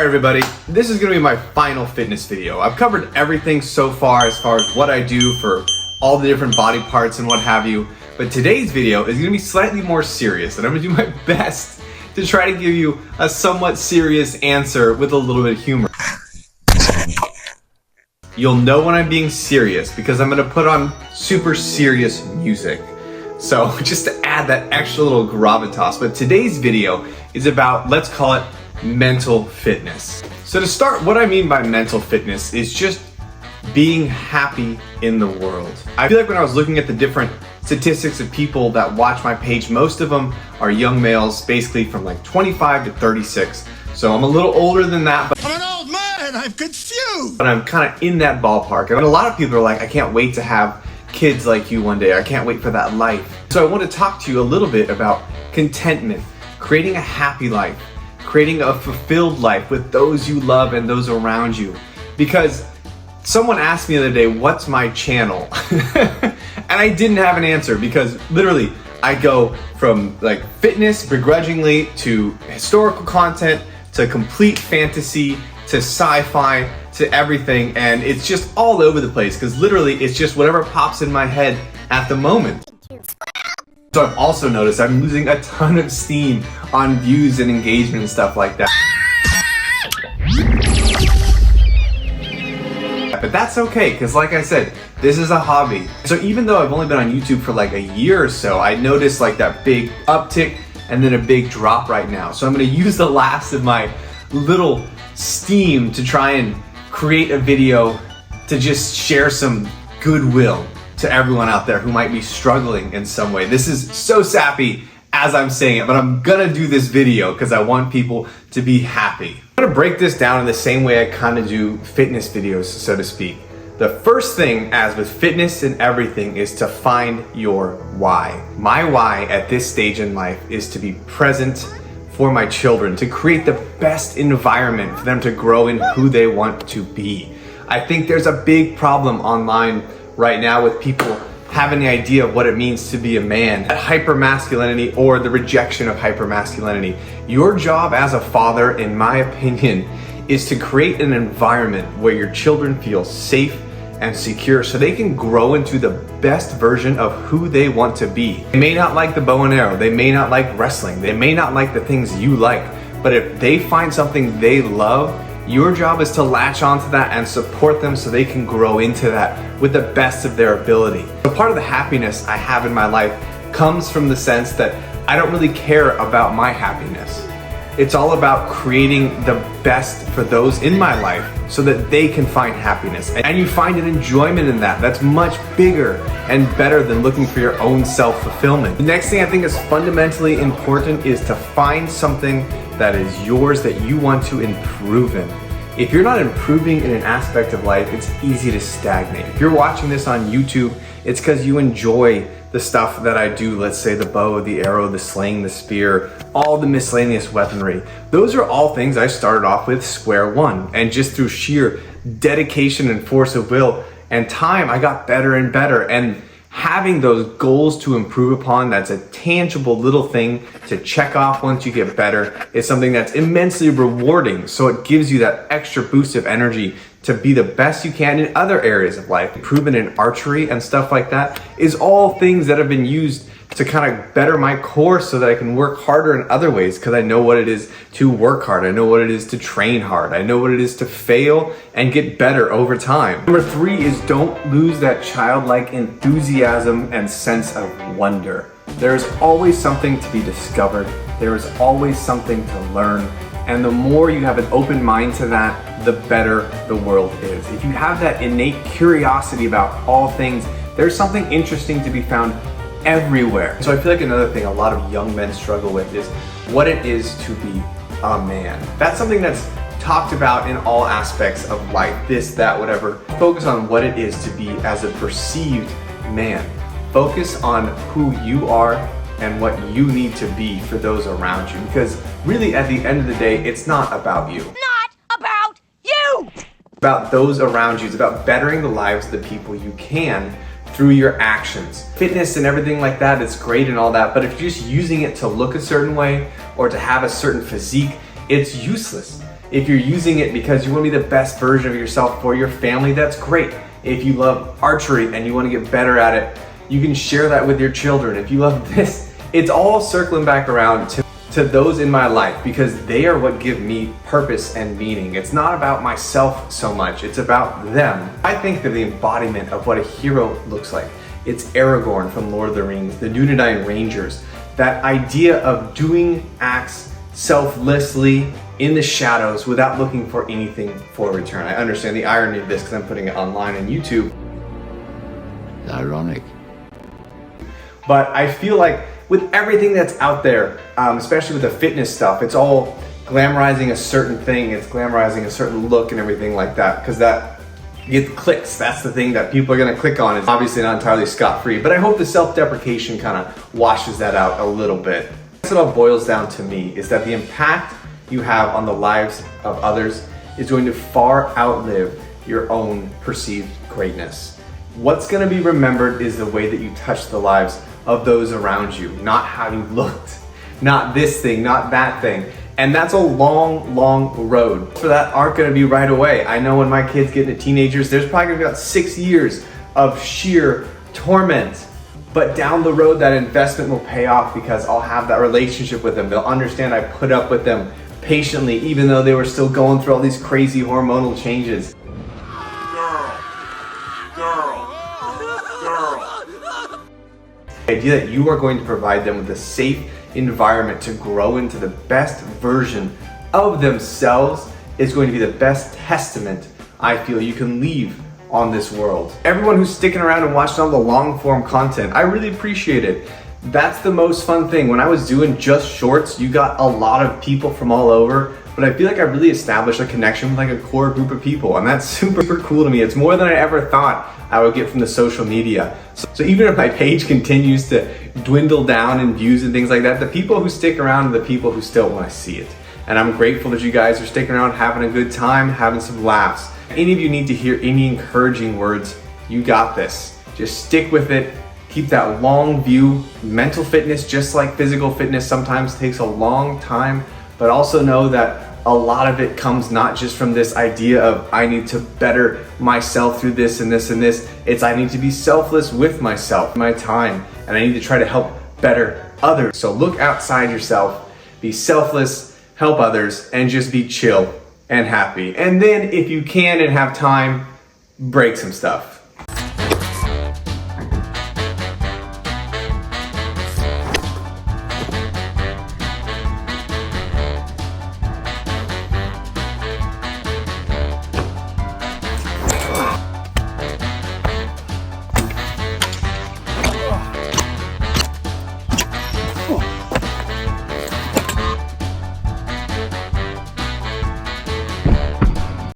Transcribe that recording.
Alright everybody, this is going to be my final fitness video. I've covered everything so far as what I do for all the different body parts and what have you. But today's video is going to be slightly more serious, and I'm going to do my best to try to give you a somewhat serious answer with a little bit of humor. You'll know when I'm being serious because I'm going to put on super serious music. So just to add that extra little gravitas. But today's video is about, let's call it, mental fitness. So to start, what I mean by mental fitness is just being happy in the world. I feel like when I was looking at the different statistics of people that watch my page, most of them are young males, basically from like 25 to 36. So I'm a little older than that, but I'm an old man, I'm confused. But I'm kind of in that ballpark. And a lot of people are like, I can't wait to have kids like you one day. I can't wait for that life. So I want to talk to you a little bit about contentment, creating a happy life, creating a fulfilled life with those you love and those around you. Because someone asked me the other day, what's my channel? And I didn't have an answer because literally I go from like fitness begrudgingly to historical content to complete fantasy to sci-fi to everything, and it's just all over the place because literally it's just whatever pops in my head at the moment. So I've also noticed I'm losing a ton of steam on views and engagement and stuff like that. But that's okay, because like I said, this is a hobby. So even though I've only been on YouTube for like a year or so, I noticed like that big uptick and then a big drop right now. So I'm gonna use the last of my little steam to try and create a video to just share some goodwill to everyone out there who might be struggling in some way. This is so sappy as I'm saying it, but I'm gonna do this video because I want people to be happy. I'm gonna break this down in the same way I kind of do fitness videos, so to speak. The first thing, as with fitness and everything, is to find your why. My why at this stage in life is to be present for my children, to create the best environment for them to grow in who they want to be. I think there's a big problem online right now with people having the idea of what it means to be a man, hypermasculinity or the rejection of hypermasculinity. Your job as a father, in my opinion, is to create an environment where your children feel safe and secure so they can grow into the best version of who they want to be. They may not like the bow and arrow, they may not like wrestling, they may not like the things you like, but if they find something they love, your job is to latch onto that and support them so they can grow into that with the best of their ability. So part of the happiness I have in my life comes from the sense that I don't really care about my happiness. It's all about creating the best for those in my life so that they can find happiness. And you find an enjoyment in that. That's much bigger and better than looking for your own self-fulfillment. The next thing I think is fundamentally important is to find something that is yours that you want to improve in. If you're not improving in an aspect of life, it's easy to stagnate. If you're watching this on YouTube, it's because you enjoy the stuff that I do, let's say the bow, the arrow, the sling, the spear, all the miscellaneous weaponry. Those are all things I started off with square one, and just through sheer dedication and force of will and time, I got better and better. And having those goals to improve upon, that's a tangible little thing to check off once you get better, is something that's immensely rewarding. So it gives you that extra boost of energy to be the best you can in other areas of life. Improvement in archery and stuff like that is all things that have been used to kind of better my core so that I can work harder in other ways, because I know what it is to work hard. I know what it is to train hard. I know what it is to fail and get better over time. Number three is don't lose that childlike enthusiasm and sense of wonder. There is always something to be discovered. There is always something to learn. And the more you have an open mind to that, the better the world is. If you have that innate curiosity about all things, there's something interesting to be found everywhere. So I feel like another thing a lot of young men struggle with is what it is to be a man. That's something that's talked about in all aspects of life, this, that, whatever. Focus on what it is to be as a perceived man. Focus on who you are and what you need to be for those around you. Because really at the end of the day, it's not about you. Not about you! It's about those around you. It's about bettering the lives of the people you can through your actions. Fitness and everything like that is great and all that, but if you're just using it to look a certain way or to have a certain physique, it's useless. If you're using it because you want to be the best version of yourself for your family, that's great. If you love archery and you want to get better at it, you can share that with your children. If you love this, it's all circling back around to those in my life because they are what give me purpose and meaning. It's not about myself so much, it's about them. I think they're the embodiment of what a hero looks like. It's Aragorn from Lord of the Rings, the Dunedain Rangers. That idea of doing acts selflessly in the shadows without looking for anything for return. I understand the irony of this because I'm putting it online on YouTube. It's ironic. But I feel like with everything that's out there, especially with the fitness stuff, it's all glamorizing a certain thing. It's glamorizing a certain look and everything like that because that gets clicks. That's the thing that people are going to click on. It's obviously not entirely scot-free, but I hope the self-deprecation kind of washes that out a little bit. That's what it all boils down to me, is that the impact you have on the lives of others is going to far outlive your own perceived greatness. What's going to be remembered is the way that you touch the lives of those around you, not how you looked, not this thing, not that thing. And that's a long, long road. For that aren't gonna be right away. I know when my kids get into teenagers, there's probably gonna be about 6 years of sheer torment. But down the road, that investment will pay off because I'll have that relationship with them. They'll understand I put up with them patiently, even though they were still going through all these crazy hormonal changes. The idea that you are going to provide them with a safe environment to grow into the best version of themselves is going to be the best testament I feel you can leave on this world. Everyone who's sticking around and watching all the long form content, I really appreciate it. That's the most fun thing. When I was doing just shorts, you got a lot of people from all over, but I feel like I really established a connection with like a core group of people, and that's super cool to me. It's more than I ever thought I would get from the social media. So even if my page continues to dwindle down in views and things like that, the people who stick around are the people who still want to see it. And I'm grateful that you guys are sticking around, having a good time, having some laughs. Any of you need to hear any encouraging words, you got this. Just stick with it. Keep that long view. Mental fitness, just like physical fitness, sometimes takes a long time, but also know that a lot of it comes not just from this idea of I need to better myself through this and this and this. It's I need to be selfless with myself, my time, and I need to try to help better others. So look outside yourself, be selfless, help others, and just be chill and happy. And then if you can and have time, break some stuff.